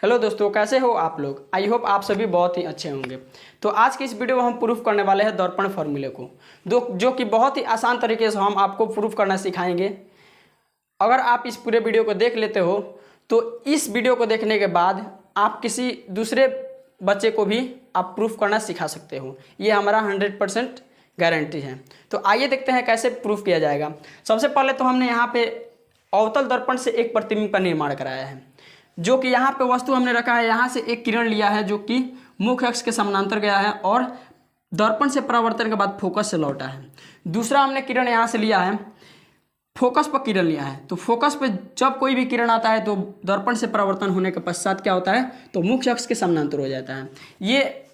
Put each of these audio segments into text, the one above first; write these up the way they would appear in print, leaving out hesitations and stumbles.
Hello दोस्तों, कैसे हो आप लोग। आई होप आप सभी बहुत ही अच्छे होंगे। तो आज की इस वीडियो में हम प्रूफ करने वाले हैं दर्पण फॉर्मूले को, जो कि बहुत ही आसान तरीके से हम आपको प्रूफ करना सिखाएंगे। अगर आप इस पूरे वीडियो को देख लेते हो तो इस वीडियो को देखने के बाद आप किसी दूसरे बच्चे को भी आप प्रूफ करना सिखा सकते हो। ये हमारा 100% गारंटी है। तो आइए देखते हैं कैसे प्रूफ किया जाएगा। सबसे पहले तो हमने यहाँ पे अवतल दर्पण से एक प्रतिबिंब का निर्माण कराया है, जो कि यहाँ पे वस्तु हमने रखा है। यहाँ से एक किरण लिया है जो कि मुख्य अक्ष के समानांतर गया है और दर्पण से परावर्तन के बाद फोकस से लौटा है। दूसरा हमने किरण यहाँ से लिया है, फोकस पर किरण लिया है। तो फोकस पे जब कोई भी किरण आता है तो दर्पण से परावर्तन होने के पश्चात क्या होता है, तो मुख्य अक्ष के समानांतर हो जाता है। ये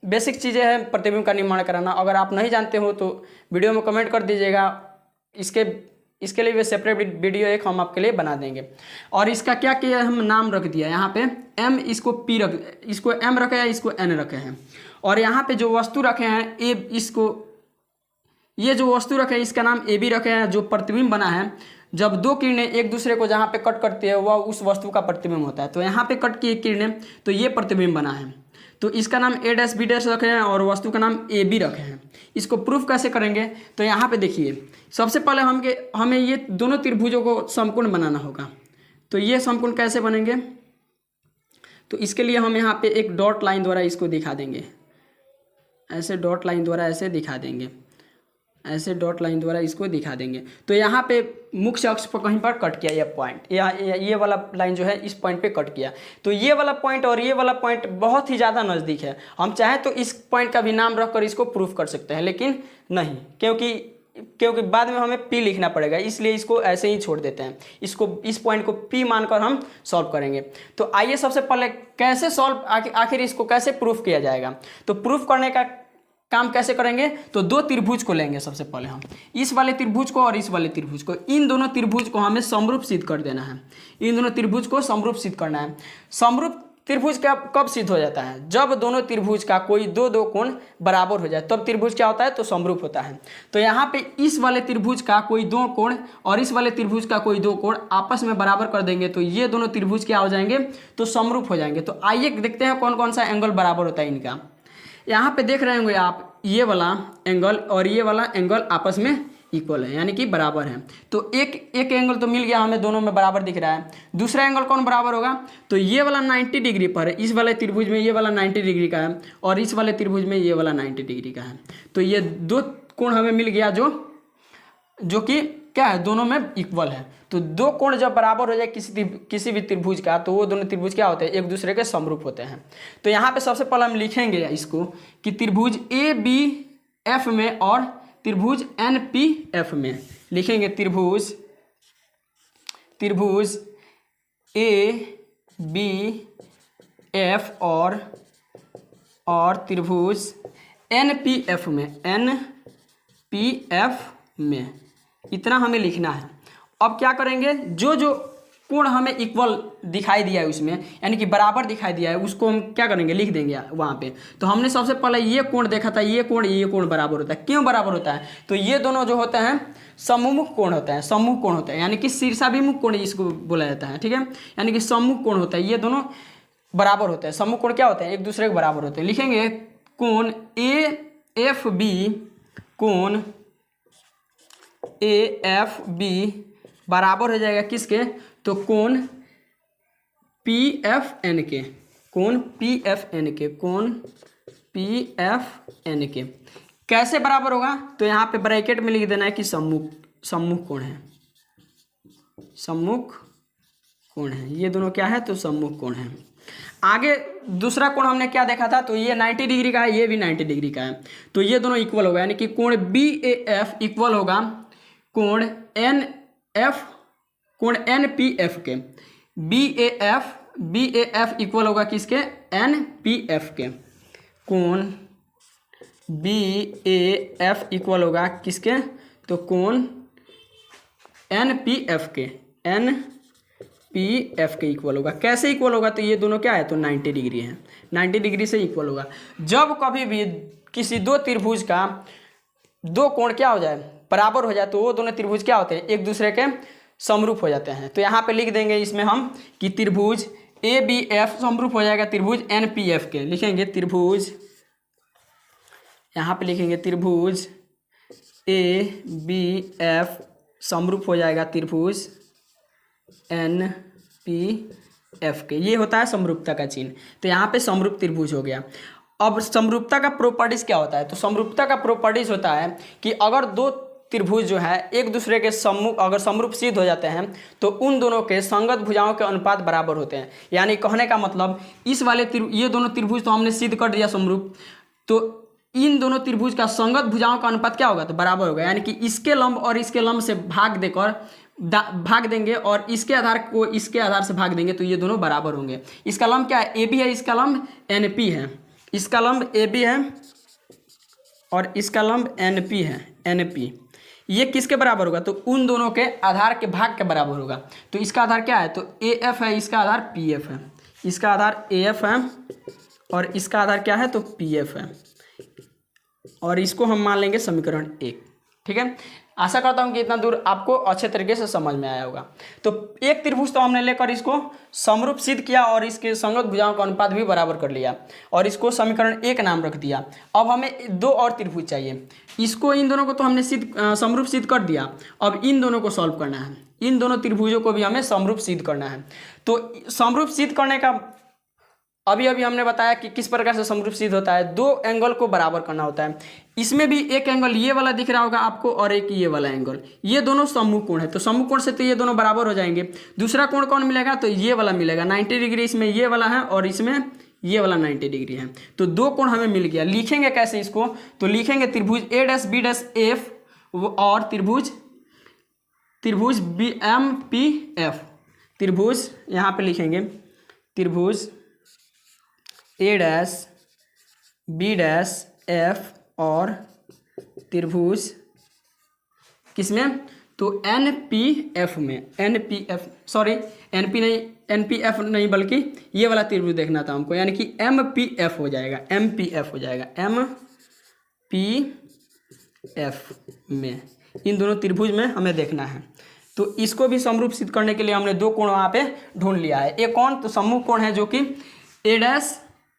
बेसिक चीज़ें हैं प्रतिबिंब का निर्माण कराना। अगर आप नहीं जानते हो तो वीडियो में कमेंट कर दीजिएगा। इसके लिए भी सेपरेट वीडियो एक हम आपके लिए बना देंगे। और इसका क्या किया, हम नाम रख दिया यहाँ पे m, इसको p रख, इसको m रखे हैं, इसको n रखे हैं। और यहाँ पे जो वस्तु रखे हैं a, इसको ये जो वस्तु रखे हैं इसका नाम a b रखे हैं। जो प्रतिबिंब बना है, जब दो किरणें एक दूसरे को जहाँ पे कट करती है वह उस वस्तु का प्रतिबिंब होता है। तो यहाँ पे कट की किरणें, तो ये प्रतिबिंब बना है। तो इसका नाम a डैश b डैश रखे हैं और वस्तु का नाम a b रखे हैं। इसको प्रूफ कैसे करेंगे, तो यहाँ पे देखिए, सबसे पहले हमें ये दोनों त्रिभुजों को समकोण बनाना होगा। तो ये समकोण कैसे बनेंगे, तो इसके लिए हम यहाँ पे एक डॉट लाइन द्वारा इसको दिखा देंगे। ऐसे डॉट लाइन द्वारा ऐसे दिखा देंगे, ऐसे डॉट लाइन द्वारा इसको दिखा देंगे। तो यहाँ पे मुख्य अक्ष पर कहीं पर कट किया यह पॉइंट, ये वाला लाइन जो है इस पॉइंट पे कट किया। तो ये वाला पॉइंट और ये वाला पॉइंट बहुत ही ज़्यादा नज़दीक है। हम चाहें तो इस पॉइंट का भी नाम रखकर इसको प्रूफ कर सकते हैं, लेकिन नहीं, क्योंकि बाद में हमें P लिखना पड़ेगा, इसलिए इसको ऐसे ही छोड़ देते हैं। इस पॉइंट को P मानकर हम सॉल्व करेंगे। तो आइए सबसे पहले कैसे सॉल्व, आखिर इसको कैसे प्रूफ किया जाएगा। तो प्रूफ करने का काम कैसे करेंगे, तो दो त्रिभुज को लेंगे। सबसे पहले हम इस वाले त्रिभुज को और इस वाले त्रिभुज को, इन दोनों त्रिभुज को हमें समरूप सिद्ध कर देना है। इन दोनों त्रिभुज को समरूप सिद्ध करना है। समरूप त्रिभुज का कब सिद्ध हो जाता है, जब दोनों त्रिभुज का कोई दो कोण बराबर हो जाए, तब त्रिभुज क्या होता है, तो समरूप होता है। तो यहाँ पे इस वाले त्रिभुज का कोई दो कोण और इस वाले त्रिभुज का कोई दो कोण आपस में बराबर कर देंगे, तो ये दोनों त्रिभुज क्या हो जाएंगे, तो समरूप हो जाएंगे। तो आइए देखते हैं कौन कौन सा एंगल बराबर होता है इनका। यहाँ पे देख रहे होंगे आप, ये वाला एंगल और ये वाला एंगल आपस में इक्वल है, यानी कि बराबर है। तो एक एंगल तो मिल गया हमें, दोनों में बराबर दिख रहा है। दूसरा एंगल कौन बराबर होगा, तो ये वाला 90 डिग्री पर है। इस वाले त्रिभुज में ये वाला 90 डिग्री का है और इस वाले त्रिभुज में ये वाला 90 डिग्री का है। तो ये दो कोण हमें मिल गया जो कि क्या है, दोनों में इक्वल है। तो दो कोण जब बराबर हो जाए किसी भी त्रिभुज का, तो वो दोनों त्रिभुज क्या होते हैं, एक दूसरे के समरूप होते हैं। तो यहाँ पे सबसे पहले हम लिखेंगे इसको कि त्रिभुज ABF में और त्रिभुज NPF में लिखेंगे। त्रिभुज ABF और त्रिभुज NPF में इतना हमें लिखना है। अब क्या करेंगे, जो कोण हमें इक्वल दिखाई दिया है उसमें, यानी कि बराबर दिखाई दिया है, उसको हम क्या करेंगे, लिख देंगे वहाँ पे। तो हमने सबसे पहले ये कोण देखा था, ये कोण बराबर होता है। क्यों बराबर होता है, तो ये दोनों जो होते हैं सम्मुख कोण होते हैं, सम्मुख कोण होता है, यानी कि शीर्षाभिमुख कोण इसको बोला जाता है, ठीक है। यानी कि सम्मुख कोण होता है, ये दोनों बराबर होते हैं। सम्मुख कोण क्या होते हैं, एक दूसरे के बराबर होते हैं। लिखेंगे कोण AFB बराबर हो जाएगा किसके, तो कोण PFN के, कोण PFN के। कैसे बराबर होगा, तो यहाँ पे ब्रैकेट में लिख देना है कि सम्मुख कोण है, सम्मुख कोण है। ये दोनों क्या है, तो सम्मुख कोण है। आगे दूसरा कोण हमने क्या देखा था, तो ये 90 डिग्री का है, ये भी 90 डिग्री का है। तो ये दोनों इक्वल होगा, यानी कि कोण BAF इक्वल होगा कोण NPF के। BAF इक्वल होगा किसके, NPF के। कोण BAF इक्वल होगा किसके, तो कोण NPF के इक्वल होगा। कैसे इक्वल होगा, तो ये दोनों क्या है, तो 90 डिग्री है, 90 डिग्री से इक्वल होगा। जब कभी भी किसी दो त्रिभुज का दो कोण क्या हो जाए, बराबर हो जाए, तो वो दोनों त्रिभुज क्या होते हैं, एक दूसरे के समरूप हो जाते हैं। तो यहाँ पे लिख देंगे इसमें हम कि त्रिभुज ABF समरूप हो जाएगा त्रिभुज NPF के। लिखेंगे त्रिभुज, यहाँ पे लिखेंगे त्रिभुज ABF समरूप हो जाएगा त्रिभुज NPF के। ये होता है समरूपता का चिन्ह। तो यहाँ पे समरूप त्रिभुज हो गया। अब समरूपता का प्रॉपर्टीज क्या होता है? तो समरूपता का प्रॉपर्टीज होता है कि अगर दो त्रिभुज जो है एक दूसरे के सम्मुख अगर समरूप सिद्ध हो जाते हैं तो उन दोनों के संगत भुजाओं के अनुपात बराबर होते हैं। यानी कहने का मतलब इस वाले ये दोनों त्रिभुज तो हमने सिद्ध कर दिया समरूप, तो इन दोनों त्रिभुज का संगत भुजाओं का अनुपात क्या होगा? तो बराबर होगा। यानी कि इसके लंब और इसके लंब से भाग देंगे और इसके आधार को इसके आधार से भाग देंगे तो ये दोनों बराबर होंगे। इसका लंब क्या है? AB है, इसका लंब NP है। इसका लंब AB है और इसका लंब NP है, NP। ये किसके बराबर होगा? तो उन दोनों के आधार के भाग के बराबर होगा। तो इसका आधार क्या है? तो AF है, इसका आधार PF है। इसका आधार AF है और इसका आधार क्या है? तो PF है। और इसको हम मान लेंगे समीकरण 1। ठीक है, आशा करता हूं कि इतना दूर आपको अच्छे तरीके से समझ में आया होगा। तो एक त्रिभुज तो हमने लेकर इसको समरूप सिद्ध किया और इसके संगत भुजाओं का अनुपात भी बराबर कर लिया और इसको समीकरण 1 नाम रख दिया। अब हमें दो और त्रिभुज चाहिए। इसको इन दोनों को तो हमने समरूप सिद्ध कर दिया। अब इन दोनों को सॉल्व करना है। इन दोनों त्रिभुजों को भी हमें समरूप सिद्ध करना है। तो समरूप सिद्ध करने का अभी हमने बताया कि किस प्रकार से समरूप सिद्ध होता है। दो एंगल को बराबर करना होता है। इसमें भी एक एंगल ये वाला दिख रहा होगा आपको और एक ये वाला एंगल, ये दोनों सम्मुख कोण है। तो सम्मुख कोण से तो ये दोनों बराबर हो जाएंगे। दूसरा कोण कौन मिलेगा? तो ये वाला मिलेगा 90 डिग्री। इसमें ये वाला है और इसमें ये वाला 90 डिग्री है। तो दो कोण हमें मिल गया। लिखेंगे कैसे इसको? तो लिखेंगे त्रिभुज ABF और त्रिभुज BMPF। त्रिभुज यहाँ पे लिखेंगे त्रिभुज ABF और त्रिभुज किसमें? तो NPF में। NPF नहीं बल्कि ये वाला त्रिभुज देखना था हमको, यानी कि MPF हो जाएगा। MPF हो जाएगा MPF में। इन दोनों त्रिभुज में हमें देखना है। तो इसको भी समरूप सिद्ध करने के लिए हमने दो कोण वहाँ पे ढूंढ लिया है। एक कोण तो सम्मुख कोण है जो कि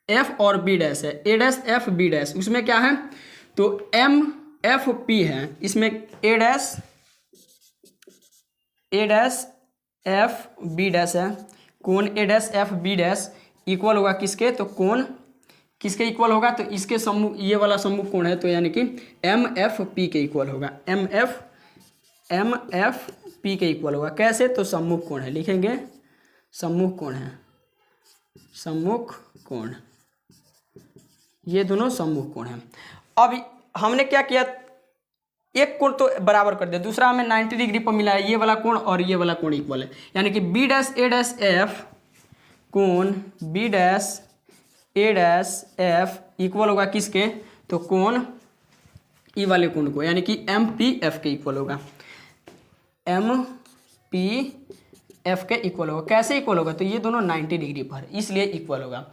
AF और B' है। AF B', उसमें क्या है? तो MFP है। इसमें AF B' है। कोण AF B' इक्वल होगा किसके? तो कोण किसके इक्वल होगा? तो इसके सम्मुख, ये वाला सम्मुख कोण है तो यानी कि MFP के इक्वल होगा। MFP के इक्वल होगा। कैसे? तो सम्मुख कोण है। लिखेंगे सम्मुख कोण है, सम्मुख कोण। ये दोनों सम्मुख कोण हैं। अब हमने क्या किया? एक कोण तो बराबर कर दिया, दूसरा हमें 90 डिग्री पर मिला है। ये वाला कोण और ये वाला कोण इक्वल है। यानी कि B'AF कोण B'AF इक्वल होगा किसके? तो कोण ई वाले कोण को, यानी कि MPF के इक्वल होगा। MPF के इक्वल होगा। कैसे इक्वल होगा? तो ये दोनों 90 डिग्री पर, इसलिए इक्वल होगा।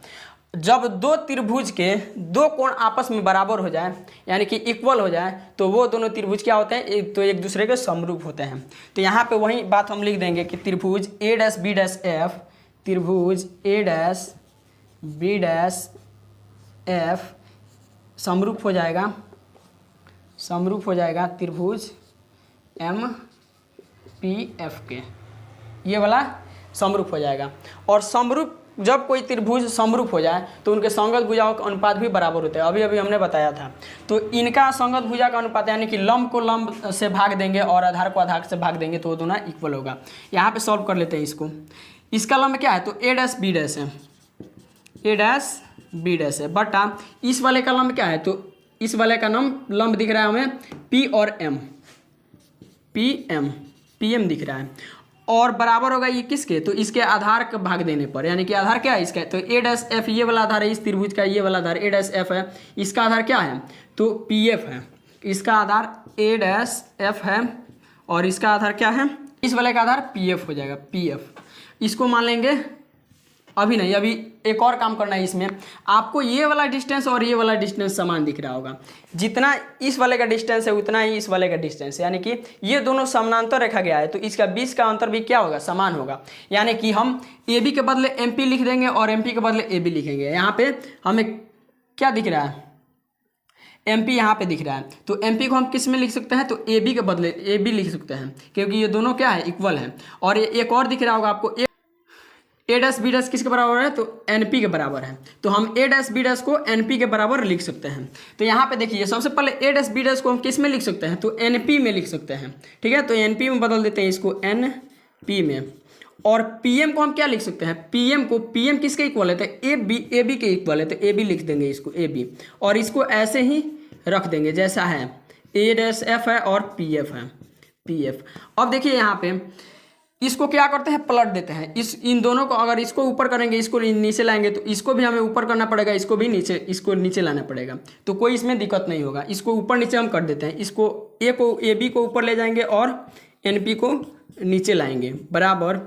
जब दो त्रिभुज के दो कोण आपस में बराबर हो जाए यानी कि इक्वल हो जाए तो वो दोनों त्रिभुज क्या होते हैं? एक दूसरे के समरूप होते हैं। तो यहाँ पे वही बात हम लिख देंगे कि त्रिभुज A'B'F, त्रिभुज A'B'F समरूप हो जाएगा त्रिभुज MPF के। ये वाला समरूप हो जाएगा। और समरूप, जब कोई त्रिभुज समरूप हो जाए तो उनके संगत भुजाओं का अनुपात भी बराबर होते हैं। अभी हमने बताया था। तो इनका संगत भुजा का अनुपात यानी कि लंब को लंब से भाग देंगे और आधार को आधार से भाग देंगे तो वो दोनों इक्वल होगा। यहाँ पे सॉल्व कर लेते हैं इसको। इसका लंब क्या है? तो A'B' है, A'B' है बटा इस वाले का लंब क्या है? तो इस वाले का लंब दिख रहा है हमें P और M, PM दिख रहा है और बराबर होगा ये किसके? तो इसके आधार का भाग देने पर, यानी कि आधार क्या है इसका? तो A'F ये वाला आधार है इस त्रिभुज का, ये वाला आधार A'F है। इसका आधार क्या है? तो PF है। इसका आधार A'F है और इसका आधार क्या है? इस वाले का आधार PF हो जाएगा, PF। इसको मान लेंगे अभी नहीं, अभी एक और काम करना है इसमें। आपको ये वाला डिस्टेंस और ये वाला डिस्टेंस समान दिख रहा होगा, जितना इस वाले का डिस्टेंस है उतना ही इस वाले का डिस्टेंस है, यानी कि ये दोनों समानांतर रखा गया है, तो इसका बीच का अंतर भी क्या होगा, समान होगा। यानी कि हम ए बी के बदले एम पी लिख देंगे और एम पी के बदले ए बी लिखेंगे। यहाँ पे हमें क्या दिख रहा है, एम पी यहाँ पे दिख रहा है, तो एम पी को हम किस में लिख सकते हैं, तो ए बी के बदले ए बी लिख सकते हैं, क्योंकि ये दोनों क्या है, इक्वल है। और ये एक और दिख रहा होगा आपको, ए डैश बी डैश किसके बराबर है, तो एन पी के बराबर है, तो हम ए डैश बी डैश को एन पी के बराबर लिख सकते हैं। तो यहाँ पे देखिए सबसे पहले ए डैश बी डैश को हम किस में लिख सकते हैं, तो एन पी में लिख सकते हैं, ठीक है। तो एन पी में बदल देते हैं इसको एन पी में। और पी एम को हम क्या लिख सकते हैं, पी एम को, पी एम किसके इक्वल है, तो ए बी के इक्वल है, तो ए बी लिख देंगे इसको ए बी, और इसको ऐसे ही रख देंगे जैसा है, ए डैश एफ है और पी एफ है, पी एफ। अब देखिए यहाँ पे इसको क्या करते हैं, पलट देते हैं, इन दोनों को, अगर इसको ऊपर करेंगे इसको नीचे लाएंगे, तो इसको भी हमें ऊपर करना पड़ेगा, इसको भी नीचे, इसको नीचे लाना पड़ेगा, तो कोई इसमें दिक्कत नहीं होगा। इसको ऊपर नीचे हम कर देते हैं, इसको ए बी को ऊपर ले जाएंगे और एन पी को नीचे लाएंगे, बराबर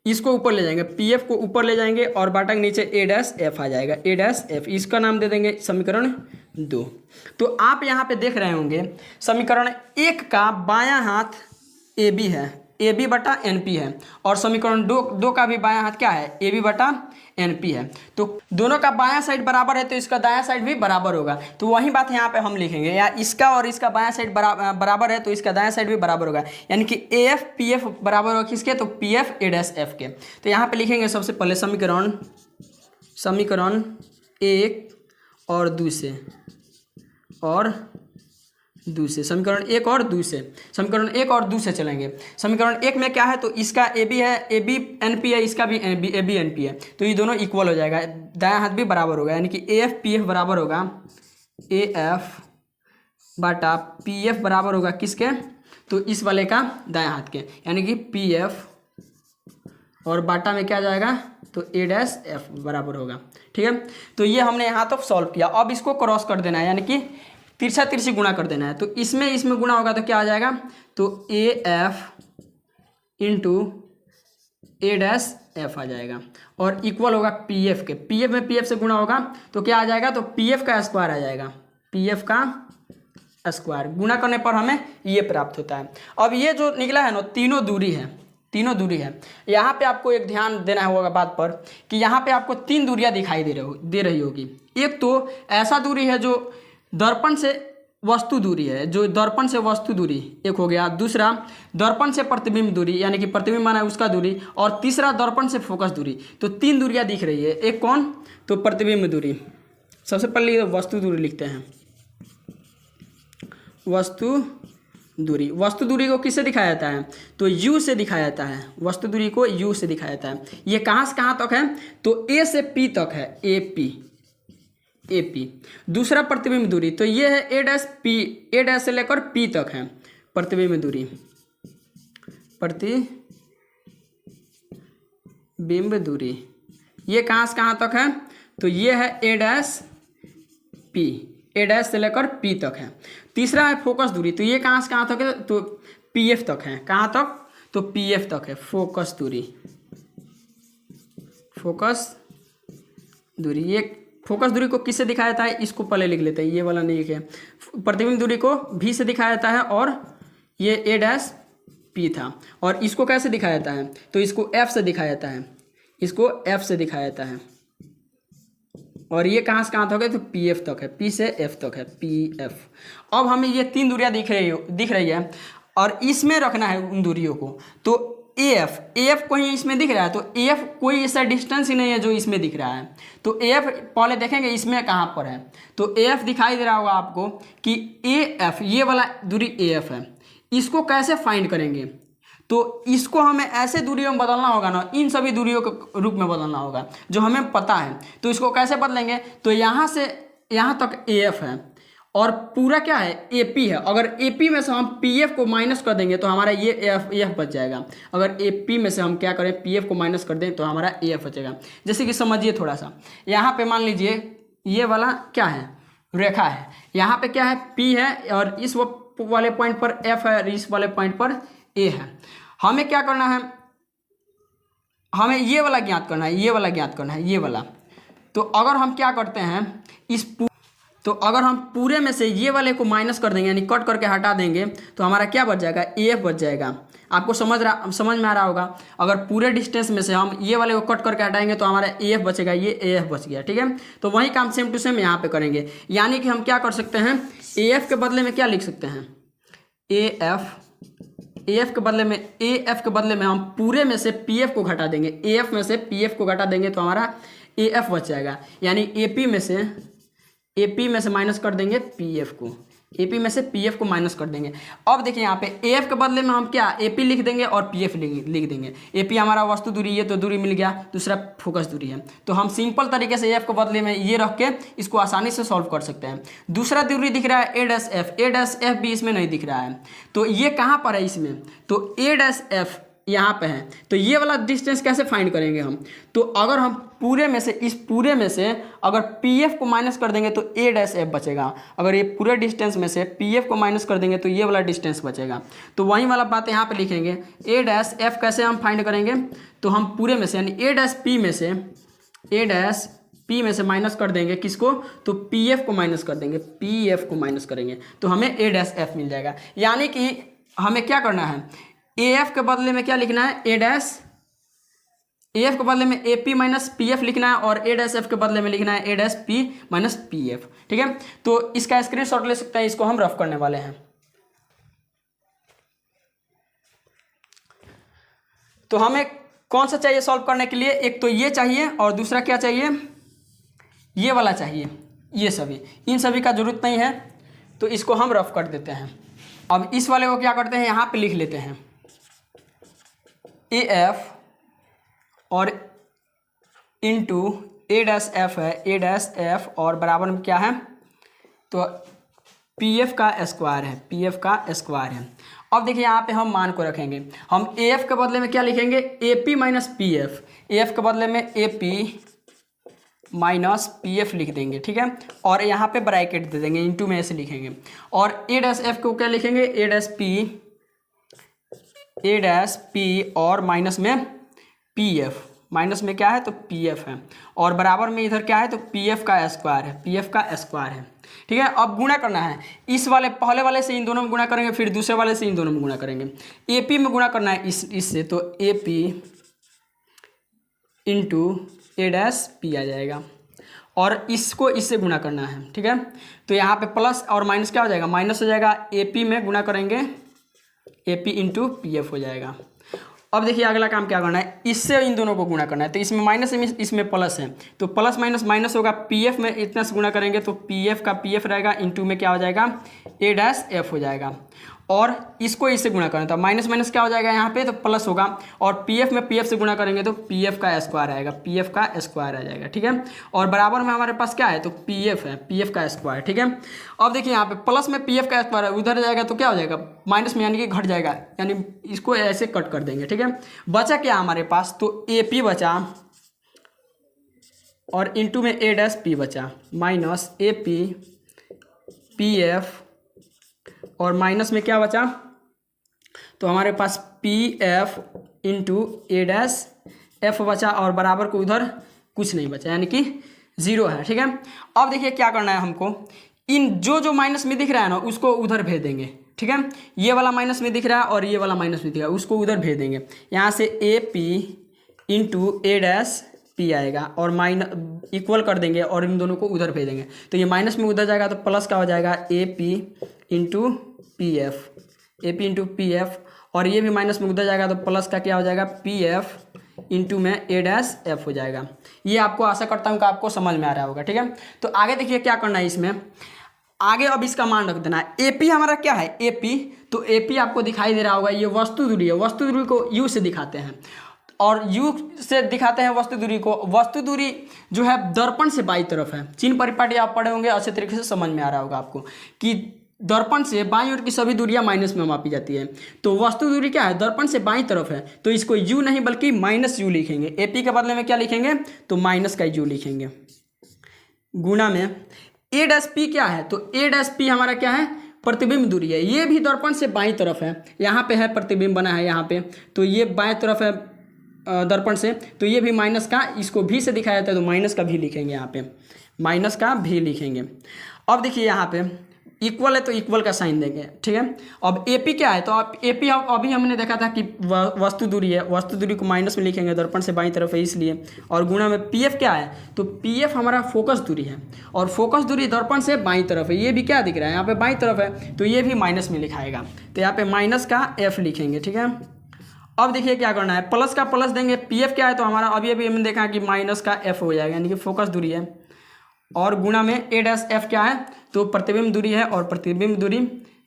इसको ऊपर ले जाएंगे, पी एफ को ऊपर ले जाएंगे और बाटा के नीचे ए डैश एफ आ जाएगा, ए डैश एफ, इसका नाम दे देंगे समीकरण 2। तो आप यहाँ पे देख रहे होंगे समीकरण 1 का बायां हाथ ए बी है, ए बी बटा एन पी है, और समीकरण 2 का भी बायां हाथ क्या है, ए बी बटा एन पी है। तो दोनों का बायां साइड बराबर है, तो इसका दायां साइड भी बराबर होगा, तो वही बात यहाँ पे हम लिखेंगे, या इसका और इसका बायां साइड बराबर है, तो इसका दायां साइड भी बराबर होगा, यानी कि ए एफ पी एफ बराबर होगा किसके, तो P F A dash F के। तो यहाँ पे लिखेंगे सबसे पहले समीकरण 1 और 2 से, समीकरण 1 और 2 से, समीकरण 1 और 2 से चलेंगे। समीकरण 1 में क्या है, तो इसका ए बी है, ए बी एन पी है, इसका भी ए बी एन पी है, तो ये दोनों इक्वल हो जाएगा, दायां हाथ भी बराबर होगा, यानी कि ए एफ पी एफ बराबर होगा, ए एफ बटा पी एफ बराबर होगा किसके, तो इस वाले का दायां हाथ के, यानी कि पी एफ और बाटा में क्या जाएगा, तो ए डैश एफ बराबर होगा, ठीक है। तो ये हमने यहाँ तक सॉल्व किया। अब इसको क्रॉस कर देना है, यानी कि तिरछा तिरछी गुणा कर देना है, तो इसमें गुणा होगा तो क्या आ जाएगा, तो A F into A dash F आ जाएगा, और इक्वल होगा पी एफ के, पी एफ में पी एफ से गुणा होगा तो क्या आ जाएगा, तो पी एफ का स्क्वायर आ जाएगा, पी एफ का स्क्वायर, गुणा करने पर हमें ये प्राप्त होता है। अब ये जो निकला है ना, तीनों दूरी है। यहाँ पे आपको एक ध्यान देना होगा बात पर, कि यहाँ पे आपको 3 दूरियाँ दिखाई दे रही होगी। एक तो ऐसा दूरी है जो दर्पण से वस्तु दूरी है, जो दर्पण से वस्तु दूरी एक हो गया, दूसरा दर्पण से प्रतिबिंब दूरी, यानी कि प्रतिबिंब माना है उसका दूरी, और तीसरा दर्पण से फोकस दूरी। तो 3 दूरियां दिख रही है, एक कौन, तो प्रतिबिंब दूरी। सबसे पहले वस्तु दूरी लिखते हैं, वस्तु दूरी को किससे दिखाया जाता है, तो u से दिखाया जाता है, वस्तु दूरी को u से दिखाया जाता है। ये कहाँ से कहाँ तक है, तो a से p तक है, ए पी। दूसरा प्रतिबिंब दूरी, तो ये है A dash P, A dash से लेकर p तक है प्रतिबिंब दूरी, ये कहाँ से कहाँ तक है, तो ये है A dash P, A dash से लेकर p तक है। तीसरा है फोकस दूरी, तो ये कहाँ से कहाँ तक है, तो पी एफ तक है, कहाँ तक, तो पी एफ तक है फोकस दूरी। ये फोकस दूरी को किससे दिखाया जाता है, इसको पहले लिख लेते हैं, ये वाला नहीं लिखे। प्रतिबिंब दूरी को भी से दिखाया जाता है, और ये ए डैश पी था, और इसको कैसे दिखाया जाता है, तो इसको एफ से दिखाया जाता है, और ये कहाँ से कहाँ तक है, तो पी एफ तक है, पी से एफ तक है, पी एफ। अब हमें ये 3 दूरियाँ दिख रही है, और इसमें रखना है उन दूरियों को। तो ए एफ कोई इसमें दिख रहा है, तो ए एफ कोई ऐसा डिस्टेंस ही नहीं है जो इसमें दिख रहा है। तो ए एफ पहले देखेंगे इसमें कहाँ पर है, तो ए एफ दिखाई दे रहा होगा आपको कि ए एफ, ये वाला दूरी ए एफ है। इसको कैसे फाइंड करेंगे, तो इसको हमें ऐसे दूरियों में बदलना होगा ना, इन सभी दूरियों के रूप में बदलना होगा जो हमें पता है। तो इसको कैसे बदलेंगे, तो यहाँ से यहाँ तक ए एफ है, और पूरा क्या है, ए पी है। अगर ए पी में से हम पी एफ को माइनस कर देंगे तो हमारा ये एफ बच जाएगा। अगर ए पी में से हम क्या करें, पी एफ को माइनस कर दें तो हमारा ए एफ बचेगा। जैसे कि समझिए थोड़ा सा, यहाँ पे मान लीजिए ये वाला क्या है, रेखा है, यहाँ पे क्या है, पी है, और इस वाले पॉइंट पर एफ है, और इस वाले पॉइंट पर ए है। हमें क्या करना है, हमें ये वाला ज्ञात करना है, ये वाला ज्ञात करना है, ये वाला। तो अगर हम क्या करते हैं तो अगर हम पूरे में से ये वाले को माइनस कर देंगे, यानी कट करके हटा देंगे, तो हमारा क्या बच जाएगा, ए एफ बच जाएगा। आपको समझ में आ रहा होगा। अगर पूरे डिस्टेंस में से हम ये वाले को कट करके हटाएंगे तो हमारा ए एफ बचेगा, ये ए एफ बच गया। ठीक है, तो वही काम सेम टू सेम यहाँ पे करेंगे। यानी कि हम क्या कर सकते हैं, ए एफ के बदले में क्या लिख सकते हैं, ए एफ के बदले में हम पूरे में से पी एफ को घटा देंगे, ए एफ में से पी एफ को घटा देंगे तो हमारा ए एफ बच जाएगा। यानी एपी में से माइनस कर देंगे पीएफ को, एपी में से पीएफ को माइनस कर देंगे। अब देखिए यहाँ पे एएफ के बदले में हम क्या एपी लिख देंगे और पीएफ लिख देंगे। एपी हमारा वस्तु दूरी है तो दूरी मिल गया, दूसरा फोकस दूरी है। तो हम सिंपल तरीके से एएफ के बदले में ये रख के इसको आसानी से सॉल्व कर सकते हैं। दूसरा दूरी दिख रहा है ए डैश एफ भी इसमें नहीं दिख रहा है, तो ये कहाँ पर है इसमें, तो ए डैश एफ यहाँ पे है। तो ये वाला डिस्टेंस कैसे फाइंड करेंगे हम, तो अगर हम इस पूरे में से अगर पीएफ को माइनस कर देंगे तो ए डैश एफ बचेगा। अगर ये पूरे डिस्टेंस में से पीएफ को माइनस कर देंगे तो ये वाला डिस्टेंस बचेगा। तो वही वाला बात यहाँ पे लिखेंगे। ए डैश एफ कैसे हम फाइंड करेंगे, तो हम पूरे में से यानी ए डैश पी में से माइनस कर देंगे किसको, तो पीएफ को माइनस कर देंगे, पीएफ को माइनस करेंगे तो हमें ए डैश एफ मिल जाएगा। यानी कि हमें क्या करना है, ए एफ के बदले में क्या लिखना है, ए एफ के बदले में A P minus P F लिखना है और ए डैश एफ के बदले में लिखना है A dash P minus P F. ठीक है, तो इसका स्क्रीनशॉट ले सकते हैं, इसको हम रफ करने वाले हैं। तो हमें कौन सा चाहिए सॉल्व करने के लिए, एक तो ये चाहिए और दूसरा क्या चाहिए, ये वाला चाहिए। ये सभी, इन सभी का जरूरत नहीं है तो इसको हम रफ कर देते हैं। अब इस वाले को क्या करते हैं, यहाँ पे लिख लेते हैं ए एफ और इंटू ए डैश एफ है, ए डैश एफ और बराबर में क्या है, तो पी एफ का स्क्वायर है, पी एफ का स्क्वायर है। अब देखिए यहाँ पे हम मान को रखेंगे, हम ए एफ के बदले में क्या लिखेंगे, A P minus P F, A F के बदले में A P minus P F लिख देंगे। ठीक है, और यहाँ पे ब्रैकेट दे देंगे, इंटू में ऐसे लिखेंगे। और ए डैश एफ को क्या लिखेंगे, ए डैश पी और माइनस में पी एफ, माइनस में क्या है तो पी एफ है और बराबर में इधर क्या है तो पी एफ का स्क्वायर है, पी एफ का स्क्वायर है। ठीक है, अब गुणा करना है, इस वाले पहले वाले से इन दोनों में गुणा करेंगे, फिर दूसरे वाले से इन दोनों में गुणा करेंगे। ए पी में गुणा करना है इससे, तो A P into A dash P आ जाएगा और इसको इससे गुणा करना है। ठीक है, तो यहाँ पे प्लस और माइनस क्या हो जाएगा, माइनस हो जाएगा, ए पी में गुणा करेंगे ए पी इंटू पी एफ हो जाएगा। अब देखिए अगला काम क्या करना है, इससे इन दोनों को गुणा करना है। तो इसमें माइनस है, इसमें प्लस है, तो प्लस माइनस माइनस होगा, पी एफ में इतना से गुणा करेंगे तो पी एफ का पी एफ रहेगा, इंटू में क्या हो जाएगा ए डैश एफ हो जाएगा। और इसको इससे गुणा करना था, माइनस माइनस क्या हो जाएगा यहाँ पे तो प्लस होगा, और पी एफ में पी एफ से गुणा करेंगे तो पी एफ का स्क्वायर आएगा, पी एफ का स्क्वायर आ जाएगा। ठीक है, और बराबर में हमारे पास क्या है तो पी एफ है, पी एफ का स्क्वायर। ठीक है, अब देखिए यहाँ पे प्लस में पी एफ का स्क्वायर है, उधर जाएगा तो क्या हो जाएगा माइनस में, यानी कि घट जाएगा, यानी इसको ऐसे कट कर देंगे। ठीक है, बचा क्या हमारे पास तो ए पी बचा और इंटू में ए डैश पी बचा, माइनस ए पी एफ और माइनस में क्या बचा तो हमारे पास P F into A dash F बचा और बराबर को उधर कुछ नहीं बचा, यानी कि जीरो है। ठीक है, अब देखिए क्या करना है हमको, इन जो माइनस में दिख रहा है ना उसको उधर भेज देंगे। ठीक है, ये वाला माइनस में दिख रहा है और ये वाला माइनस में दिख रहा है, उसको उधर भेज देंगे। यहाँ से ए P into A dash P आएगा और माइनस इक्वल कर देंगे और इन दोनों को उधर भेजेंगे। तो ये माइनस में उधर जाएगा तो प्लस का हो जाएगा ए पी इंटू पी एफ, ए पी इंटू पी एफ, और ये भी माइनस में उधर जाएगा तो प्लस का क्या हो जाएगा पी एफ इंटू में ए डैश एफ हो जाएगा। ये आपको आशा करता हूँ कि आपको समझ में आ रहा होगा। ठीक है, तो आगे देखिए क्या करना है इसमें, आगे अब इसका मान रख देना है। ए पी हमारा क्या है ए पी, तो ए पी आपको दिखाई दे रहा होगा, ये वस्तु दूरी है, वस्तु दूरी को यू से दिखाते हैं और यू से दिखाते हैं वस्तु दूरी को। वस्तु दूरी जो है दर्पण से बाई तरफ है, चिन्ह परिपाटी आप पढ़े होंगे, अच्छे तरीके से समझ में आ रहा होगा आपको कि दर्पण से बाईं ओर की सभी दूरियां माइनस में मापी जाती है। तो वस्तु दूरी क्या है, दर्पण से बाईं तरफ है, तो इसको यू नहीं बल्कि माइनस यू लिखेंगे। ए पी के बदले में क्या लिखेंगे तो माइनस का यू लिखेंगे, गुणा में ए डैश पी क्या है तो ए डैश पी हमारा क्या है प्रतिबिंब दूरी है, ये भी दर्पण से बाईं तरफ है, यहाँ पे है प्रतिबिंब बना है यहाँ पे, तो ये बाएं तरफ है दर्पण से, तो ये भी माइनस का, इसको भी से दिखाया जाता है तो माइनस का भी लिखेंगे यहाँ पे, माइनस का भी लिखेंगे। अब देखिए यहाँ पे इक्वल है तो इक्वल का साइन देंगे, ठीक है। अब एपी क्या है, तो आप एपी अभी हमने देखा था कि वस्तु दूरी है, वस्तु दूरी को माइनस में लिखेंगे, दर्पण से बाईं तरफ है इसलिए। और गुणा में पीएफ क्या है, तो पीएफ हमारा फोकस दूरी है, और फोकस दूरी दर्पण से बाईं तरफ है, ये भी क्या दिख रहा है यहाँ पे बाईं तरफ है, तो ये भी माइनस में लिखाएगा, तो यहाँ पे माइनस का एफ लिखेंगे, ठीक है। अब देखिए क्या करना है, प्लस का प्लस देंगे, पीएफ क्या है, तो हमारा अभी अभी हमने देखा कि माइनस का एफ हो जाएगा, यानी कि फोकस दूरी है, और गुणा में ए डैश एफ क्या है, तो प्रतिबिंब दूरी है, और प्रतिबिंब दूरी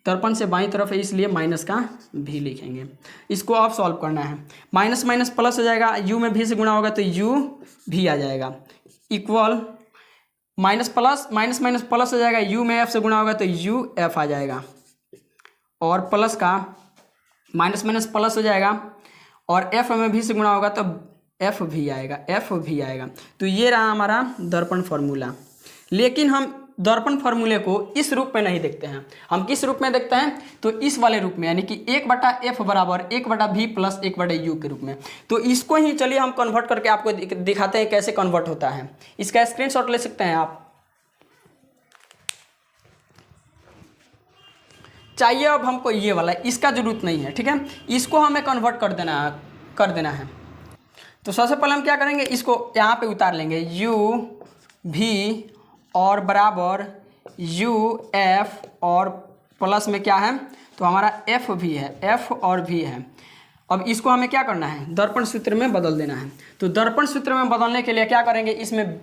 दर्पण से बाईं तरफ है इसलिए माइनस का भी लिखेंगे। इसको आप सॉल्व करना है, माइनस माइनस प्लस हो जाएगा, यू में भी से गुणा होगा तो यू भी आ जाएगा, equal minus plus minus minus plus हो जाएगा, यू में एफ से गुणा होगा तो यू एफ आ जाएगा, और प्लस का माइनस माइनस प्लस हो जाएगा, और एफ में भी से गुणा होगा तो एफ भी आएगा, एफ भी आएगा। तो ये रहा हमारा दर्पण फार्मूला। लेकिन हम दर्पण फार्मूले को इस रूप में नहीं देखते हैं, हम किस रूप में देखते हैं, तो इस वाले रूप में, यानी कि 1/f बराबर 1/v प्लस 1/u के रूप में। तो इसको ही चलिए हम कन्वर्ट करके आपको दिखाते हैं कैसे कन्वर्ट होता है। इसका स्क्रीनशॉट ले सकते हैं आप। चाहिए अब हमको ये वाला, इसका जरूरत नहीं है, ठीक है, इसको हमें कन्वर्ट कर देना है। तो सबसे पहले हम क्या करेंगे, इसको यहाँ पे उतार लेंगे, u v और बराबर u f, और प्लस में क्या है, तो हमारा f भी है, f और v है। अब इसको हमें क्या करना है, दर्पण सूत्र में बदल देना है। तो दर्पण सूत्र में बदलने के लिए क्या करेंगे, इसमें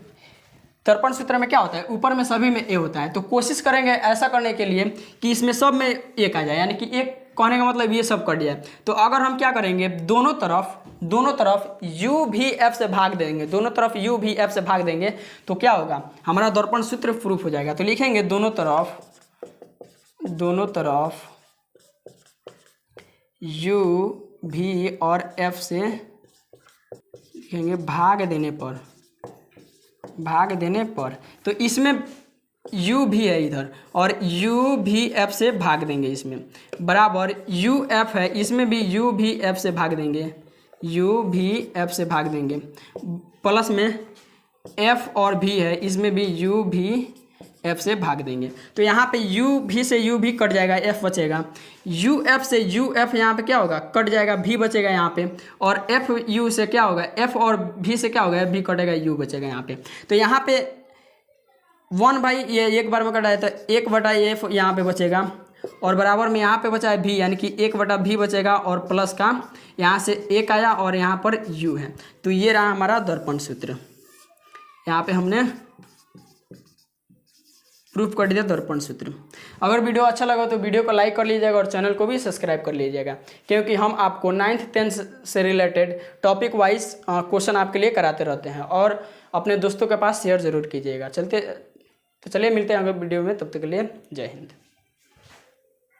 दर्पण सूत्र में क्या होता है, ऊपर में सभी में ए होता है, तो कोशिश करेंगे ऐसा करने के लिए कि इसमें सब में एक आ जाए, यानी कि एक कहने का मतलब ये सब कट जाए। तो अगर हम क्या करेंगे, दोनों तरफ u भी f से भाग देंगे, दोनों तरफ u भी f से भाग देंगे, तो क्या होगा, हमारा दर्पण सूत्र प्रूफ हो जाएगा। तो लिखेंगे दोनों तरफ u भी और f से लिखेंगे भाग देने पर, तो इसमें u भी है इधर, और u भी f से भाग देंगे, इसमें बराबर u f है, इसमें भी u भी f से भाग देंगे, u भी f से भाग देंगे, प्लस में f और v है, इसमें भी u भी f से भाग देंगे। तो यहाँ पे u भी से u भी कट जाएगा, f बचेगा, u f से u f यहाँ पे क्या होगा, कट जाएगा, v बचेगा यहाँ पे, और f u से क्या होगा, f और v से क्या होगा, v कटेगा, u बचेगा यहाँ पे। तो यहाँ पे 1/, ये एक बार में कटा है तो 1/f यहाँ पे बचेगा, और बराबर में यहाँ पे बचा है v, यानी कि 1/v बचेगा, और प्लस का यहाँ से 1 आया और यहाँ पर u है। तो ये रहा हमारा दर्पण सूत्र, यहाँ पे हमने प्रूफ कर दिया दर्पण सूत्र। अगर वीडियो अच्छा लगा तो वीडियो को लाइक कर लीजिएगा और चैनल को भी सब्सक्राइब कर लीजिएगा, क्योंकि हम आपको 9th 10th से रिलेटेड टॉपिक वाइज क्वेश्चन आपके लिए कराते रहते हैं, और अपने दोस्तों के पास शेयर ज़रूर कीजिएगा। चलिए मिलते हैं अगले वीडियो में, तब तक के लिए जय हिंद।